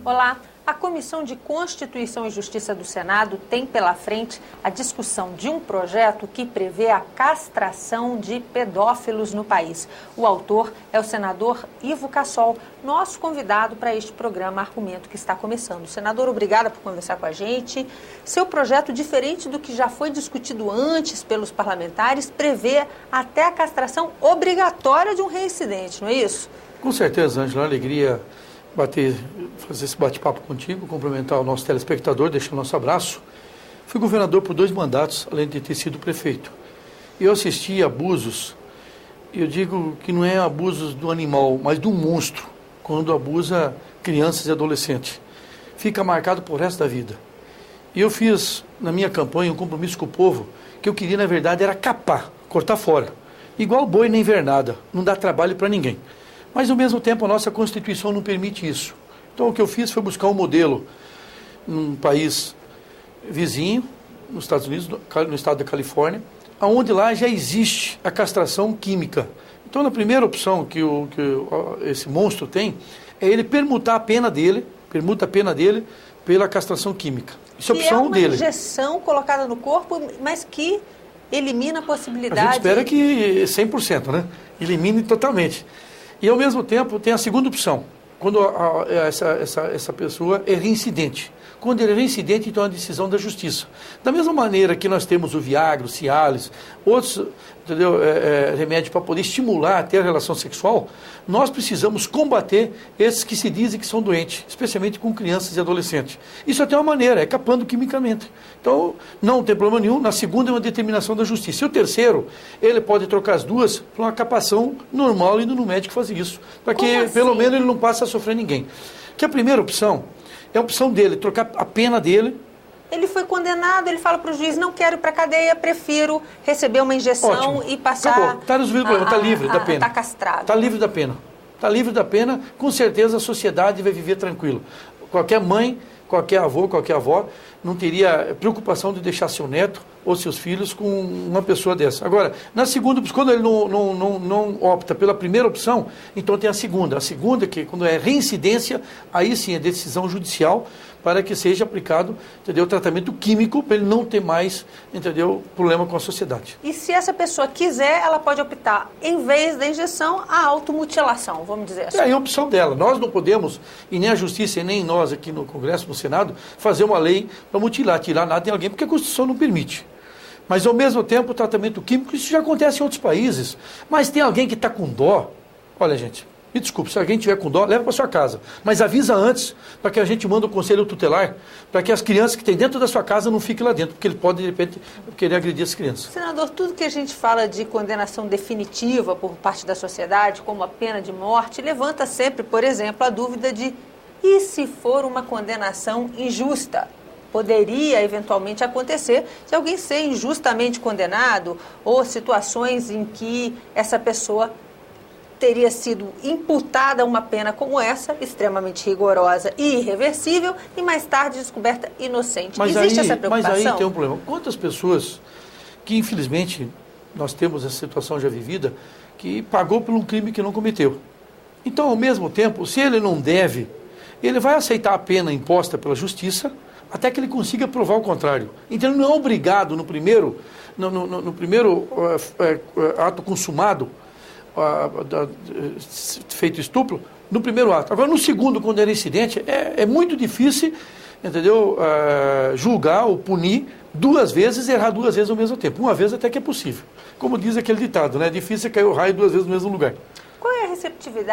Olá, a Comissão de Constituição e Justiça do Senado tem pela frente a discussão de um projeto que prevê a castração de pedófilos no país. O autor é o senador Ivo Cassol, nosso convidado para este programa Argumento que está começando. Senador, obrigada por conversar com a gente. Seu projeto, diferente do que já foi discutido antes pelos parlamentares, prevê até a castração obrigatória de um reincidente, não é isso? Com certeza, Ângela, alegria fazer esse bate-papo contigo, cumprimentar o nosso telespectador, deixar o nosso abraço. Fui governador por 2 mandatos, além de ter sido prefeito. Eu assisti abusos, eu digo que não é abusos do animal, mas do monstro, quando abusa crianças e adolescentes. Fica marcado por resto da vida. E eu fiz, na minha campanha, um compromisso com o povo, que eu queria, na verdade, era capar, cortar fora. Igual boi na invernada, não dá trabalho para ninguém. Mas, ao mesmo tempo, a nossa Constituição não permite isso. Então, o que eu fiz foi buscar um modelo num país vizinho, nos Estados Unidos, no estado da Califórnia, onde lá já existe a castração química. Então, a primeira opção que esse monstro tem é ele permutar a pena dele pela castração química. Isso é a opção dele. É uma injeção colocada no corpo, mas que elimina a possibilidade... A gente espera que 100%, né? Elimine totalmente. E, ao mesmo tempo, tem a segunda opção, quando essa pessoa é reincidente. Quando ele é reincidente, então é a decisão da justiça. Da mesma maneira que nós temos o Viagra, o Cialis, outros remédios para poder estimular até a relação sexual, nós precisamos combater esses que se dizem que são doentes, especialmente com crianças e adolescentes. Isso até é uma maneira, é capando quimicamente. Então, não tem problema nenhum. Na segunda é uma determinação da justiça. E o terceiro, ele pode trocar as duas por uma capação normal, indo no médico fazer isso. Para que, assim? Pelo menos, ele não passe a sofrer ninguém. Que a primeira opção é a opção dele, trocar a pena dele. Ele foi condenado, ele fala para o juiz, não quero ir para a cadeia, prefiro receber uma injeção. Ótimo. E passar... Acabou, está resolvido o problema, está livre da pena. Está castrado. Está livre da pena. Está livre da pena, com certeza a sociedade vai viver tranquilo. Qualquer mãe, qualquer avô, qualquer avó não teria preocupação de deixar seu neto ou seus filhos com uma pessoa dessa. Agora, na segunda, quando ele não opta pela primeira opção, então tem a segunda. A segunda, que quando é reincidência, aí sim é decisão judicial para que seja aplicado, entendeu, tratamento químico para ele não ter mais, entendeu, problema com a sociedade. E se essa pessoa quiser, ela pode optar, em vez da injeção, a automutilação, vamos dizer assim. É a opção dela. Nós não podemos, e nem a Justiça, e nem nós aqui no Congresso, no Senado, fazer uma lei para mutilar, tirar nada de alguém, porque a Constituição não permite. Mas, ao mesmo tempo, o tratamento químico, isso já acontece em outros países. Mas tem alguém que está com dó. Olha, gente, me desculpe, se alguém tiver com dó, leva para sua casa. Mas avisa antes, para que a gente mande o conselho tutelar, para que as crianças que tem dentro da sua casa não fiquem lá dentro, porque ele pode, de repente, querer agredir as crianças. Senador, tudo que a gente fala de condenação definitiva por parte da sociedade, como a pena de morte, levanta sempre, por exemplo, a dúvida de e se for uma condenação injusta? Poderia eventualmente acontecer de alguém ser injustamente condenado ou situações em que essa pessoa teria sido imputada a uma pena como essa, extremamente rigorosa e irreversível, e mais tarde descoberta inocente. Existe essa preocupação? Mas aí tem um problema. Quantas pessoas que, infelizmente, nós temos essa situação já vivida, que pagou por um crime que não cometeu. Então, ao mesmo tempo, se ele não deve, ele vai aceitar a pena imposta pela justiça, até que ele consiga provar o contrário. Então, ele não é obrigado, no primeiro ato consumado, feito estupro, no primeiro ato. Agora, no segundo, quando era incidente, é muito difícil, entendeu, julgar ou punir 2 vezes e errar 2 vezes ao mesmo tempo. Uma vez até que é possível. Como diz aquele ditado, né? É difícil cair o raio 2 vezes no mesmo lugar. Qual é a receptividade